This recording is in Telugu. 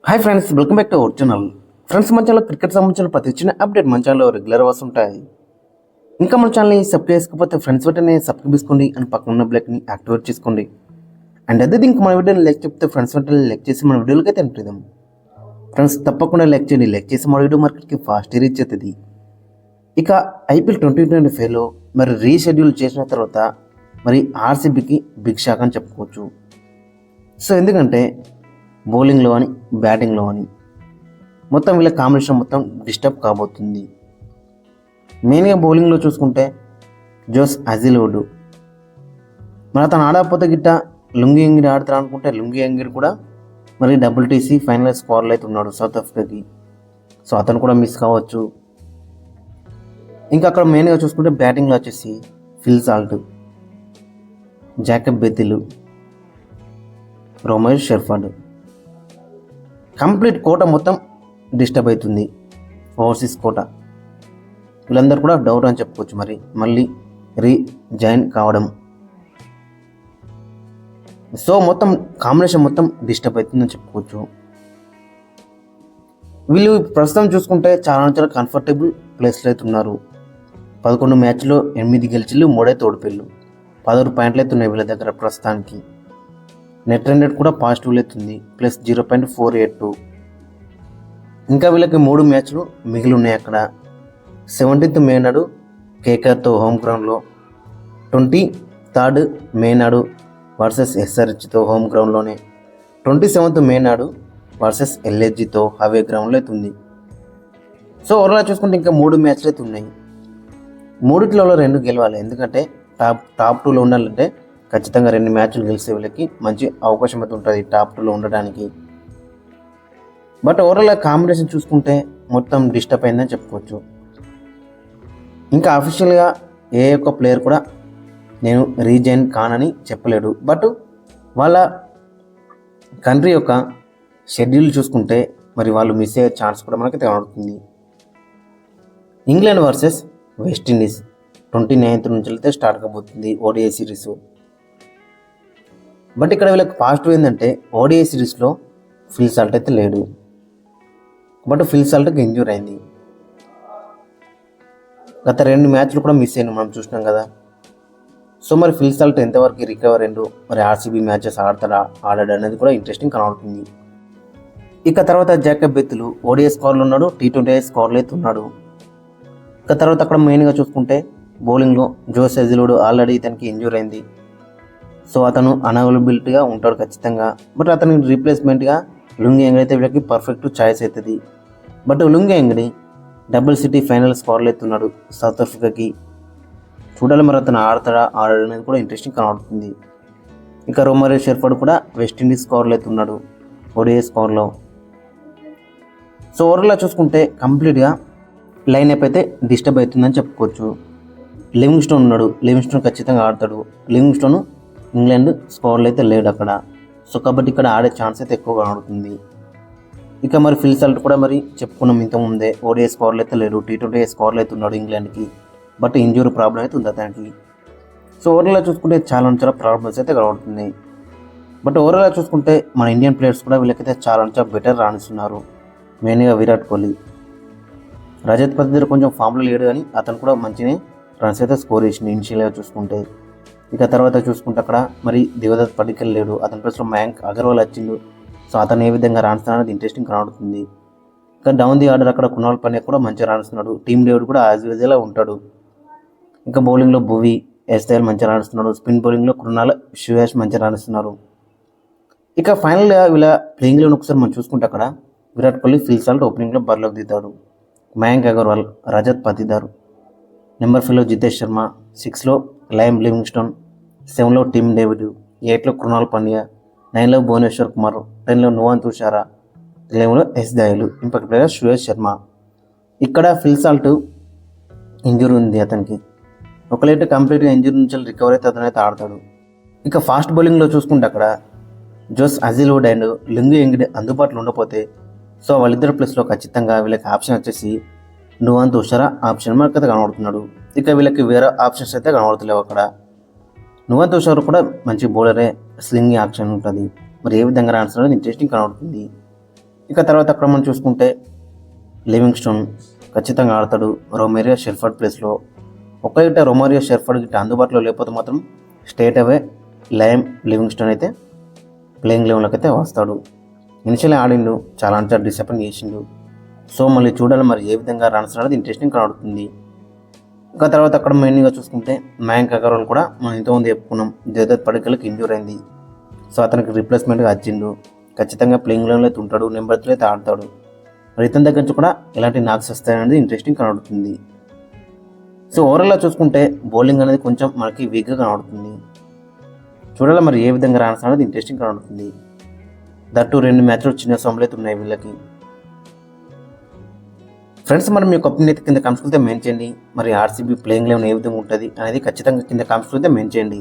Hi friends, welcome back to our channel. Friends, మన ఛానల్ క్రికెట్ సంబంధించిన ప్రతి చిన్న అప్డేట్ మన ఛానల్లో రెగ్యులర్ వస్తుంటాయి. ఇంకా మన ఛానల్ని సబ్స్క్రైబ్ చేసుకోకపోతే ఫ్రెండ్స్ వెంటనే సబ్స్క్రైబ్ చేసుకోండి అండ్ పక్కన ఉన్న బ్లాక్ని యాక్టివేట్ చేసుకోండి. అండ్ అదే ఇంకా మన వీడియోని లైక్ చెప్తే ఫ్రెండ్స్ వెంటనే లైక్ చేసి మన వీడియోలకి అయితే ఎంట్రీదాం. ఫ్రెండ్స్ తప్పకుండా లైక్ చేయండి. లైక్ చేసి మన వీడియో మార్కెట్కి ఫాస్ట్ రీచ్ అవుతుంది. ఇక ఐపీఎల్ 2025లో మరి రీషెడ్యూల్ చేసిన తర్వాత మరి ఆర్సీబీకి బిగ్ షాక్ అని చెప్పుకోవచ్చు. సో ఎందుకంటే బౌలింగ్లో అని బ్యాటింగ్లో అని మొత్తం వీళ్ళ కాంబినేషన్ మొత్తం డిస్టర్బ్ కాబోతుంది. మెయిన్గా బౌలింగ్లో చూసుకుంటే జోస్ అజిల్వుడ్ మరి అతను ఆడకపోతే గిట్ట లుంగి ఎంగిడి ఆడతారు అనుకుంటే లుంగి ఎంగిడి కూడా మరి WTC ఫైనల్ స్కోర్లో అయితే ఉన్నాడు సౌత్ ఆఫ్రికాకి. సో అతను కూడా మిస్ కావచ్చు. ఇంకా అక్కడ మెయిన్గా చూసుకుంటే బ్యాటింగ్లో వచ్చేసి ఫిల్ సాల్ట్, జాకబ్ బెతిల్, రోమర్ షెర్ఫర్డ్, కంప్లీట్ కోట మొత్తం డిస్టర్బ్ అవుతుంది. ఓవర్సీస్ కోట వీళ్ళందరూ కూడా డౌట్ అని చెప్పుకోవచ్చు. మరి మళ్ళీ రీజాయిన్ కావడం, సో మొత్తం కాంబినేషన్ మొత్తం డిస్టర్బ్ అవుతుందని చెప్పుకోవచ్చు. వీళ్ళు ప్రస్తుతం చూసుకుంటే చాలా కంఫర్టబుల్ ప్లేస్లో అయితే ఉన్నారు. 11 మ్యాచ్లో 8 గెలిచిళ్ళు, 3 అయితే ఓడిపోయిళ్ళు. 16 పాయింట్లు అయితే ఉన్నాయి వీళ్ళ దగ్గర ప్రస్తుతానికి. నెట్ రన్ రేట్ కూడా పాజిటివ్ అవుతుంది, ప్లస్ 0.482. ఇంకా వీళ్ళకి 3 మ్యాచ్లు మిగిలి ఉన్నాయి. అక్కడ 17th మే నాడు కేకేఆర్తో హోమ్ గ్రౌండ్లో, 23rd మే నాడు వర్సెస్ SRHతో హోమ్ గ్రౌండ్లోనే, 27th మే నాడు వర్సెస్ LSGతో హవే గ్రౌండ్లో అయితే ఉంది. సో ఓవరాల్ చూసుకుంటే ఇంకా 3 మ్యాచ్లు అయితే ఉన్నాయి. 3టిలో 2 గెలవాలి. ఎందుకంటే టాప్ 2లో ఉండాలంటే ఖచ్చితంగా 2 మ్యాచ్లు గెలిస్తే వీళ్ళకి మంచి అవకాశం అయితే ఉంటుంది టాప్ 2లో ఉండడానికి. బట్ ఓవరాల్ కాంబినేషన్ చూసుకుంటే మొత్తం డిస్టర్బ్ అయిందని చెప్పుకోవచ్చు. ఇంకా అఫీషియల్గా ఏ ఒక్క ప్లేయర్ కూడా నేను రీజైన్ కానని చెప్పలేడు. బట్ వాళ్ళ కంట్రీ యొక్క షెడ్యూల్ చూసుకుంటే మరి వాళ్ళు మిస్ అయ్యే ఛాన్స్ కూడా మనకి కనబడుతుంది. ఇంగ్లాండ్ వర్సెస్ వెస్టిండీస్ 29th నుంచి అయితే స్టార్ట్ కాబోతుంది ODI సిరీస్. బట్ ఇక్కడ వీళ్ళకి పాజిటివ్ ఏంటంటే ODI సిరీస్లో ఫిల్ సాల్ట్ అయితే లేడు. బట్ ఫిల్ సాల్ట్కి ఇంజ్యూర్ అయింది. గత 2 మ్యాచ్లు కూడా మిస్ అయింది మనం చూసినాం కదా. సో మరి ఫిల్ సాల్ట్ ఎంతవరకు రికవర్ అయిండు, మరి ఆర్సీబీ మ్యాచెస్ ఆడాడు అనేది కూడా ఇంట్రెస్టింగ్ కనబడుతుంది. ఇక తర్వాత జాకబ్ బెతిల్ ODI స్కోర్లో ఉన్నాడు, T20 స్కోర్లో అయితే ఉన్నాడు. ఇక తర్వాత అక్కడ మెయిన్గా చూసుకుంటే బౌలింగ్లో జోస్ అజిల్వుడ్ ఆల్రెడీ ఇతనికి ఇంజ్యూర్ అయింది. సో అతను అనవైలబిలిటీగా ఉంటాడు ఖచ్చితంగా. బట్ అతని రీప్లేస్మెంట్గా లుంగి ఎంగిడి అయితే వీళ్ళకి పర్ఫెక్ట్ ఛాయిస్ అవుతుంది. But Lungi Ngidi WCT final స్కోర్లో ఎత్తున్నాడు సౌత్ ఆఫ్రికాకి. చూడాలి మరి అతను ఆడాడు అనేది కూడా ఇంట్రెస్టింగ్ కనబడుతుంది. ఇంకా రోమర్ షెర్ఫర్డ్ కూడా వెస్టిండీస్ స్కోర్లో ఎత్తున్నాడు ODI స్కోర్లో. సో ఓవరాల్గా చూసుకుంటే కంప్లీట్గా లైనప్ అయితే డిస్టర్బ్ అవుతుందని చెప్పుకోవచ్చు. లివింగ్స్టోన్ ఉన్నాడు, లివింగ్స్టోన్ ఖచ్చితంగా ఆడతాడు. లివింగ్స్టోన్ ఇంగ్లాండ్ స్కోర్లో అయితే లేడు అక్కడ. సో కాబట్టి ఇక్కడ ఆడే ఛాన్స్ అయితే ఎక్కువగా ఆడుతుంది. ఇక మరి ఫిల్ సాల్ట్ కూడా మరి చెప్పుకున్నాం ఇంతకుముందే, ODI స్కోర్లో అయితే లేడు, T20 స్కోర్లో అయితే ఉన్నాడు ఇంగ్లాండ్కి. బట్ ఇంజ్యూరీ ప్రాబ్లం అయితే ఉంది అతనికి. సో ఓవరాల్గా చూసుకుంటే చాలా ప్రాబ్లమ్స్ అయితే కనబడుతున్నాయి. బట్ ఓవరాల్గా చూసుకుంటే మన ఇండియన్ ప్లేయర్స్ కూడా వీళ్ళకైతే చాలా బెటర్ రాణిస్తున్నారు. మెయిన్గా విరాట్ కోహ్లీ. రజత్ పతిదార్ కొంచెం ఫామ్లో లేడు కానీ అతను కూడా మంచిగా రన్స్ అయితే స్కోర్ చేసింది ఇనిషియల్గా చూసుకుంటే. ఇక తర్వాత చూసుకుంటే అక్కడ మరి దేవదత్ పడిక్కల్ లేడు, అతని ప్లేస్లో మయాంక్ అగర్వాల్ వచ్చిండు. సో అతను ఏ విధంగా రాణిస్తున్నాడు ఇంట్రెస్టింగ్ కనబడుతుంది. ఇంకా డౌన్ ది ఆర్డర్ అక్కడ కునాల్ పాండ్యా కూడా మంచిగా రాణిస్తున్నాడు. టీమ్ డేవిడ్ కూడా యాజ్ యూజువల్గా ఉంటాడు. ఇంకా బౌలింగ్లో భువి ఎస్ఐఎల్ మంచిగా రాణిస్తున్నాడు. స్పిన్ బౌలింగ్లో కృణాల్ శ్రేయస్ మంచిగా రాణిస్తున్నారు. ఇక ఫైనల్గా వీళ్ళ ప్లేయింగ్లో ఒకసారి మనం చూసుకుంటే అక్కడ విరాట్ కోహ్లీ ఫిల్ సాల్ట్ ఓపెనింగ్లో బరిలోకి దిగుతాడు. మయాంక్ అగర్వాల్, రజత్ పతిదార్, నెంబర్ 5లో జితేష్ శర్మ, 6లో లైమ్ లివింగ్స్టోన్, 7లో టీమ్ డేవిడ్, 8లో కృణాల్ పాండ్యా, 9లో భువనేశ్వర్ కుమార్, 10లో నువాన్ తుషారా, 11లో S Dayal, impact player Shreyas Sharma. ఇక్కడ ఫిల్ సాల్ట్ ఇంజూరీ ఉంది అతనికి. ఒకలేట్ కంప్లీట్గా ఇంజూరీ నుంచి రికవర్ అయితే అతనైతే ఆడతాడు. ఇక ఫాస్ట్ బౌలింగ్లో చూసుకుంటే అక్కడ Josh Hazlewood and Lungi Ngidi అందుబాటులో ఉండకపోతే సో వాళ్ళిద్దరు ప్లేస్లో ఖచ్చితంగా వీళ్ళకి ఆప్షన్ వచ్చేసి నువాన్ తుషారా ఆప్షన్ మనకైతే కనబడుతున్నాడు. ఇక వీళ్ళకి వేరే ఆప్షన్స్ అయితే కనబడుతలేవు అక్కడ. నువాన్ తుషారా కూడా మంచి బౌలరే, స్లింగ్ యాక్షన్ ఉంటుంది. మరి ఏ విధంగా రాణిస్తున్నాడో ఇంట్రెస్టింగ్ కనబడుతుంది. ఇక తర్వాత అక్కడ మనం చూసుకుంటే లివింగ్స్టోన్ ఖచ్చితంగా ఆడతాడు రొమేరియో షెర్ఫర్డ్ ప్లేస్లో. ఒకవేళ రొమేరియో షెర్ఫర్డ్ గిట్ట అందుబాటులో లేకపోతే మాత్రం స్ట్రేట్ అవే లైమ్ లివింగ్స్టోన్ అయితే ప్లేయింగ్ లెవెన్లోకి అయితే వస్తాడు. ఇనిషియల్ ఆడిండు, చాలా అంటే డిసప్పాయింట్ చేసిండు. సో మళ్ళీ చూడాలి మరి ఏ విధంగా రన్స్ అనేది ఇంట్రెస్టింగ్ కనబడుతుంది. ఇంకా తర్వాత అక్కడ మెయిన్గా చూసుకుంటే మయాంక్ అగర్వాల్ కూడా మనం ఇంతకుముందు చెప్పుకున్నాం దేవదత్ పడికల్కి ఇంజూర్ అయింది. సో అతనికి రిప్లేస్మెంట్గా వచ్చిండు. ఖచ్చితంగా ప్లేయింగ్ లెవెన్లో అయితే ఉంటాడు, నెంబర్ 3 అయితే ఆడతాడు. మరి ఇతని దగ్గర నుంచి కూడా ఎలాంటి నాక్స్ వస్తాయనేది ఇంట్రెస్టింగ్ కనబడుతుంది. సో ఓవరాల్గా చూసుకుంటే బౌలింగ్ అనేది కొంచెం మనకి వీక్గా కనబడుతుంది. చూడాలి మరి ఏ విధంగా రన్స్ అనేది ఇంట్రెస్టింగ్ కనబడుతుంది. దట్టు 2 మ్యాచ్లు చిన్న సమయంలో అయితే ఉన్నాయి వీళ్ళకి. ఫ్రెండ్స్ మరి మీ ఒపీనియన్ అయితే కింద కామెంట్స్ అయితే మెయిన్ చేయండి. మరి ఆర్సీబీ ప్లేయింగ్ లెవెన్ ఏ విధంగా ఉంటుంది అనేది ఖచ్చితంగా కింద కామెంట్స్ అయితే మెయిన్ చేయండి.